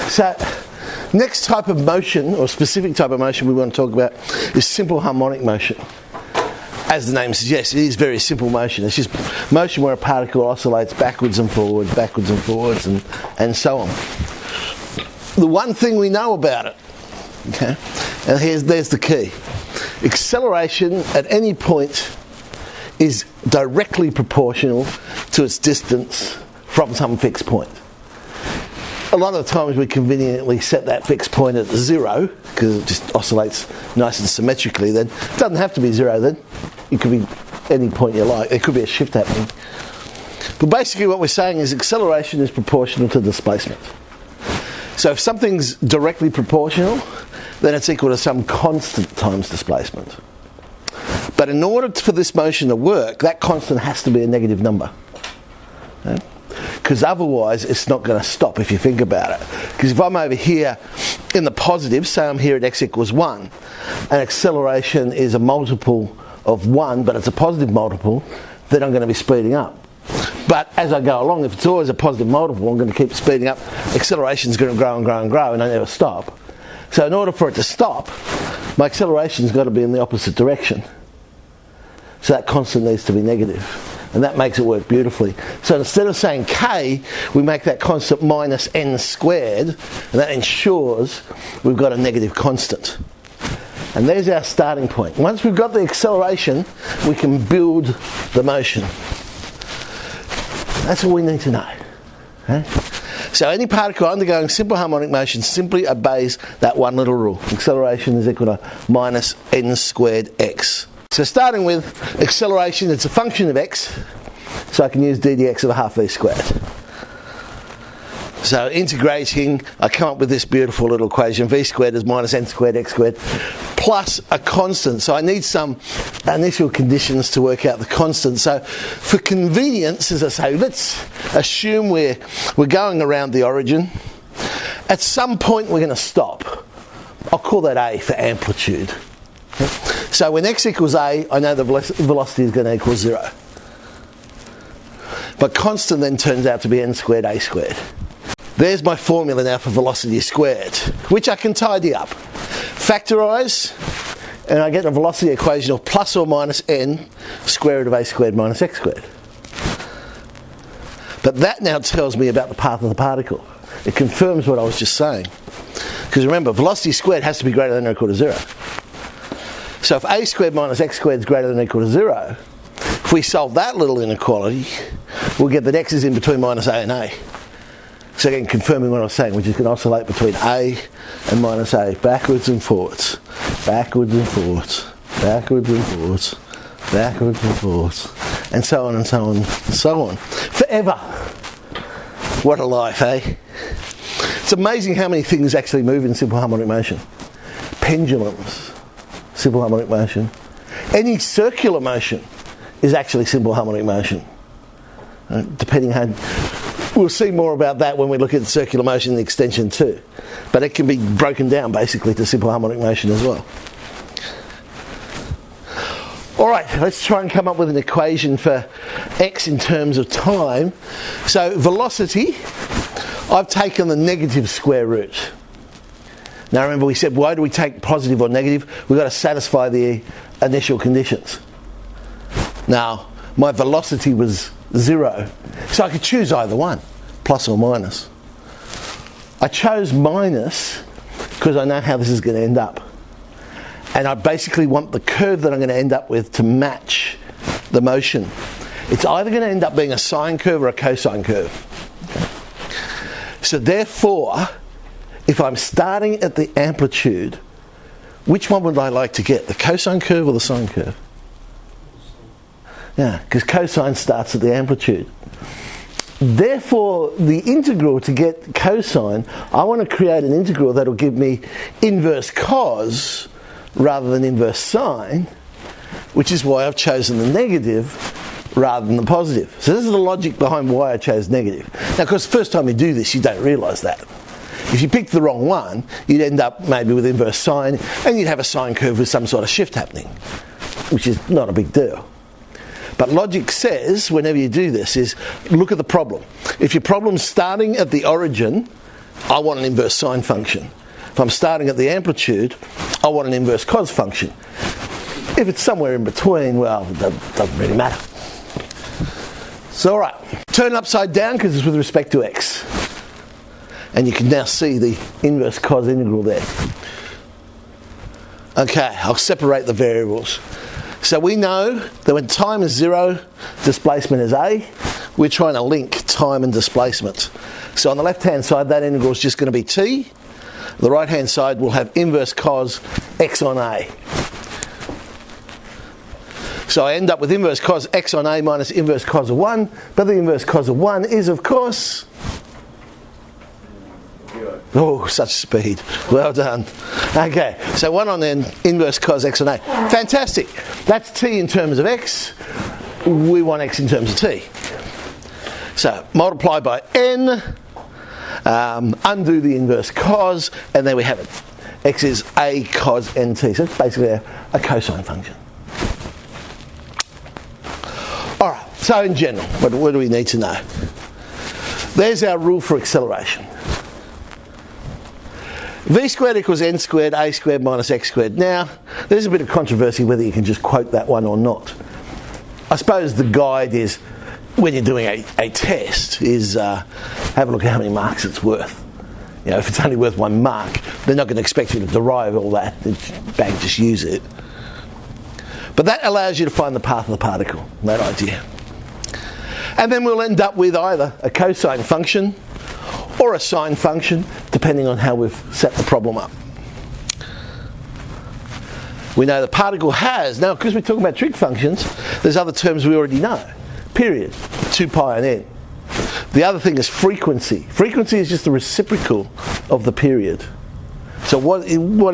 So, next type of motion, or specific type of motion we want to talk about, is simple harmonic motion. As the name suggests, it is very simple motion. It's just motion where a particle oscillates backwards and forwards, and so on. The one thing we know about it, okay, and there's the key. Acceleration at any point is directly proportional to its distance from some fixed point. A lot of the times we conveniently set that fixed point at 0 because it just oscillates nice and symmetrically. Then it doesn't have to be 0 then. It could be any point you like. It could be a shift happening. But basically what we're saying is acceleration is proportional to displacement. So if something's directly proportional, then it's equal to some constant times displacement. But in order for this motion to work, that constant has to be a negative number. Okay? Because otherwise it's not going to stop if you think about it. Because if I'm over here in the positive, say I'm here at x equals 1, and acceleration is a multiple of 1, but it's a positive multiple, then I'm going to be speeding up. But as I go along, if it's always a positive multiple, I'm going to keep speeding up. Acceleration is going to grow and grow and grow, and I never stop. So in order for it to stop, my acceleration's got to be in the opposite direction. So that constant needs to be negative. And that makes it work beautifully. So instead of saying k, we make that constant minus n squared, and that ensures we've got a negative constant. And there's our starting point. Once we've got the acceleration, we can build the motion. That's all we need to know. Okay? So any particle undergoing simple harmonic motion simply obeys that one little rule. Acceleration is equal to minus n squared x. So starting with acceleration, it's a function of x, so I can use d dx of a half v squared. So integrating, I come up with this beautiful little equation. V squared is minus n squared x squared plus a constant. So I need some initial conditions to work out the constant. So for convenience, as I say, let's assume we're going around the origin. At some point we're going to stop. I'll call that a for amplitude. So when x equals a, I know the velocity is going to equal 0. But constant then turns out to be n squared a squared. There's my formula now for velocity squared, which I can tidy up. Factorise, and I get a velocity equation of plus or minus n square root of a squared minus x squared. But that now tells me about the path of the particle. It confirms what I was just saying. Because remember, velocity squared has to be greater than or equal to 0. So if a squared minus x squared is greater than or equal to 0, if we solve that little inequality, we'll get that x is in between minus a and a. So again, confirming what I was saying, which is going to oscillate between a and minus a, backwards and forwards, backwards and forwards, backwards and forwards, backwards and forwards, and so on and so on and so on. Forever. What a life, eh? It's amazing how many things actually move in simple harmonic motion. Pendulums, simple harmonic motion. Any circular motion is actually simple harmonic motion. Depending how... We'll see more about that when we look at circular motion in extension 2. But it can be broken down basically to simple harmonic motion as well. Alright, let's try and come up with an equation for x in terms of time. So velocity, I've taken the negative square root. Now remember we said, why do we take positive or negative? We've got to satisfy the initial conditions. Now, my velocity was 0, so I could choose either one, plus or minus. I chose minus because I know how this is going to end up. And I basically want the curve that I'm going to end up with to match the motion. It's either going to end up being a sine curve or a cosine curve. Okay. So therefore, if I'm starting at the amplitude, which one would I like to get? The cosine curve or the sine curve? Yeah, because cosine starts at the amplitude. Therefore, the integral to get cosine, I want to create an integral that will give me inverse cos rather than inverse sine, which is why I've chosen the negative rather than the positive. So this is the logic behind why I chose negative. Now, of course, the first time you do this, you don't realise that. If you picked the wrong one, you'd end up maybe with inverse sine, and you'd have a sine curve with some sort of shift happening, which is not a big deal. But logic says, whenever you do this, is look at the problem. If your problem's starting at the origin, I want an inverse sine function. If I'm starting at the amplitude, I want an inverse cos function. If it's somewhere in between, well, it doesn't really matter. So alright, turn it upside down because it's with respect to x. And you can now see the inverse cos integral there. Okay, I'll separate the variables. So we know that when time is 0, displacement is a. We're trying to link time and displacement. So on the left hand side, that integral is just going to be t. The right hand side will have inverse cos x on a. So I end up with inverse cos x on a minus inverse cos of 1, but the inverse cos of 1 is, of course... Oh, such speed. Well done. Okay, so 1 on n, inverse cos x on a. Fantastic. That's t in terms of x. We want x in terms of t. So multiply by n, undo the inverse cos, and there we have it. X is a cos nt. So it's basically a cosine function. Alright, so in general, what do we need to know? There's our rule for acceleration. V squared equals n squared, a squared minus x squared. Now, there's a bit of controversy whether you can just quote that one or not. I suppose the guide is, when you're doing a test, is have a look at how many marks it's worth. You know, if it's only worth 1 mark, they're not going to expect you to derive all that. Bang, just use it. But that allows you to find the path of the particle, that idea. And then we'll end up with either a cosine function or a sine function, depending on how we've set the problem up. We know the particle has, now because we're talking about trig functions, there's other terms we already know. Period, 2 pi on n. The other thing is frequency. Frequency is just the reciprocal of the period. So what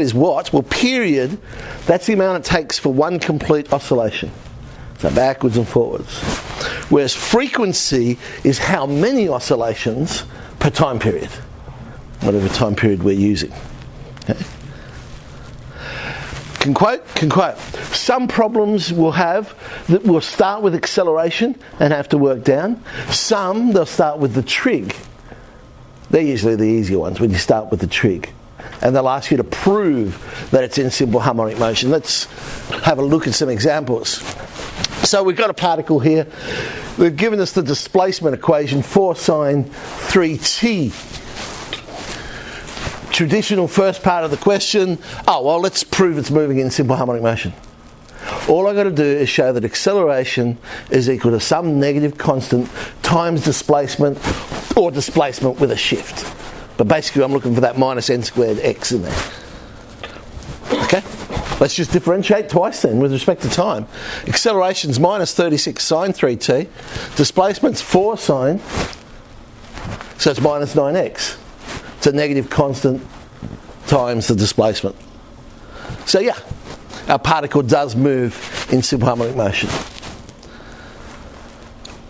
is what? Well, period, that's the amount it takes for one complete oscillation. So backwards and forwards. Whereas frequency is how many oscillations per time period, whatever time period we're using. Okay. Can quote. Some problems will have that will start with acceleration and have to work down. Some, they'll start with the trig. They're usually the easier ones when you start with the trig. And they'll ask you to prove that it's in simple harmonic motion. Let's have a look at some examples. So we've got a particle here. They've given us the displacement equation 4 sine 3t. Traditional first part of the question, let's prove it's moving in simple harmonic motion. All I've got to do is show that acceleration is equal to some negative constant times displacement, or displacement with a shift. But basically I'm looking for that minus n squared x in there. Okay? Let's just differentiate twice then with respect to time. Acceleration's minus 36 sine 3t. Displacement's 4 sine. So it's minus 9x. It's a negative constant times the displacement. So yeah, our particle does move in simple harmonic motion.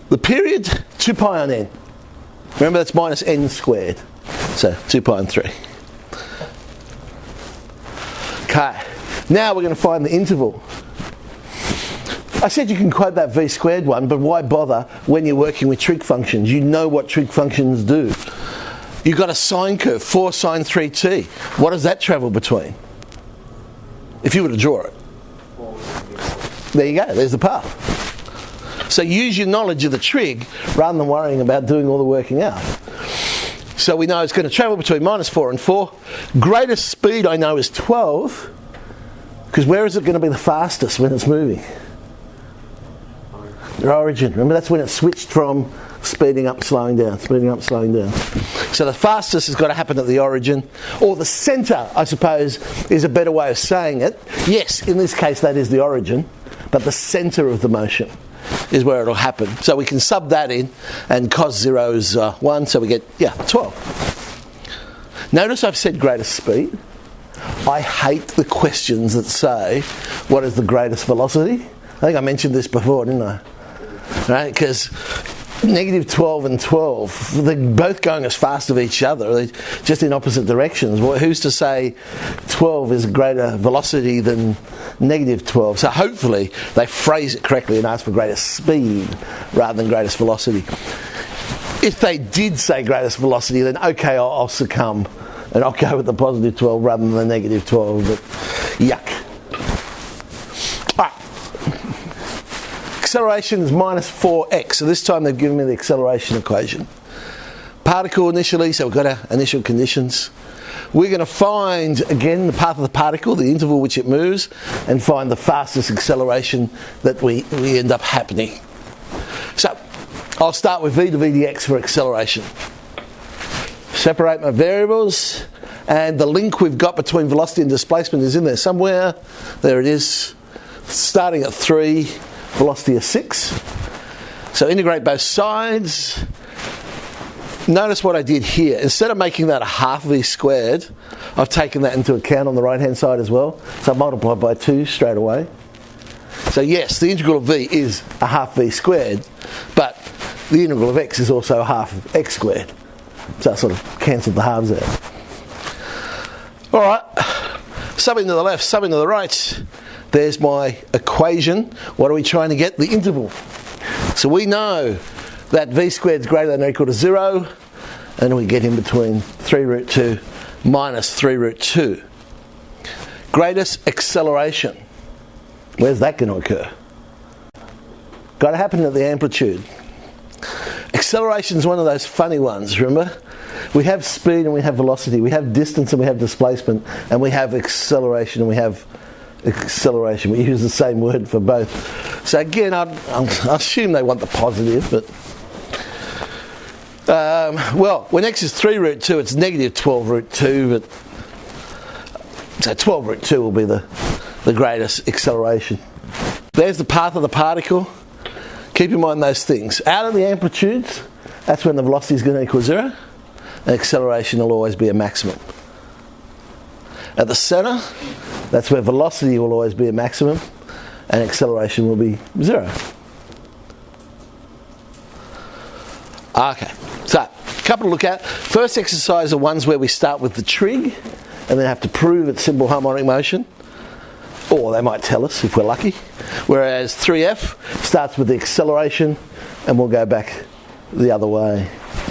The period, 2 pi on n. Remember that's minus n squared. So 2 pi on 3. Okay, now we're going to find the interval. I said you can quote that v squared one, but why bother when you're working with trig functions? You know what trig functions do. You've got a sine curve, 4 sine 3t. What does that travel between? If you were to draw it. There you go, there's the path. So use your knowledge of the trig rather than worrying about doing all the working out. So we know it's going to travel between minus 4 and 4. Greatest speed I know is 12, because where is it going to be the fastest when it's moving? The origin. Remember, that's when it switched from speeding up, slowing down, speeding up, slowing down. So the fastest has got to happen at the origin, or the centre, I suppose, is a better way of saying it. Yes, in this case that is the origin, but the centre of the motion is where it'll happen. So we can sub that in, and cos 0 is 1, so we get, 12. Notice I've said greatest speed. I hate the questions that say, what is the greatest velocity? I think I mentioned this before, didn't I? Right, because negative 12 and 12, they're both going as fast as each other, they're just in opposite directions. Well, who's to say 12 is a greater velocity than negative 12? So hopefully they phrase it correctly and ask for greatest speed rather than greatest velocity. If they did say greatest velocity, then okay, I'll succumb. And I'll go with the positive 12 rather than the negative 12, but yuck. Alright. Acceleration is minus 4x. So this time they've given me the acceleration equation. Particle initially, so we've got our initial conditions. We're going to find, again, the path of the particle, the interval which it moves, and find the fastest acceleration that we end up happening. So, I'll start with v to v dx for acceleration. Separate my variables, and the link we've got between velocity and displacement is in there somewhere. There it is. Starting at 3, velocity is 6. So integrate both sides. Notice what I did here. Instead of making that a half v squared, I've taken that into account on the right hand side as well. So I multiplied by 2 straight away. So yes, the integral of v is a half v squared, but the integral of x is also a half of x squared. So I sort of cancelled the halves out. Alright, subbing to the left, subbing to the right. There's my equation. What are we trying to get? The interval. So we know that v squared is greater than or equal to 0, and we get in between 3 root 2 minus 3 root 2. Greatest acceleration. Where's that going to occur? Got to happen at the amplitude. Acceleration is one of those funny ones, remember? We have speed and we have velocity, we have distance and we have displacement, and we have acceleration and we have acceleration. We use the same word for both. So again, I assume they want the positive, but well, when x is 3 root 2, it's negative 12 root 2, but so 12 root 2 will be the greatest acceleration. There's the path of the particle. Keep in mind those things. Out of the amplitudes, that's when the velocity is going to equal 0, and acceleration will always be a maximum. At the centre, that's where velocity will always be a maximum, and acceleration will be 0. Okay, so a couple to look at. First exercise are ones where we start with the trig and then have to prove it's simple harmonic motion, or they might tell us if we're lucky. Whereas 3F starts with the acceleration and we'll go back the other way.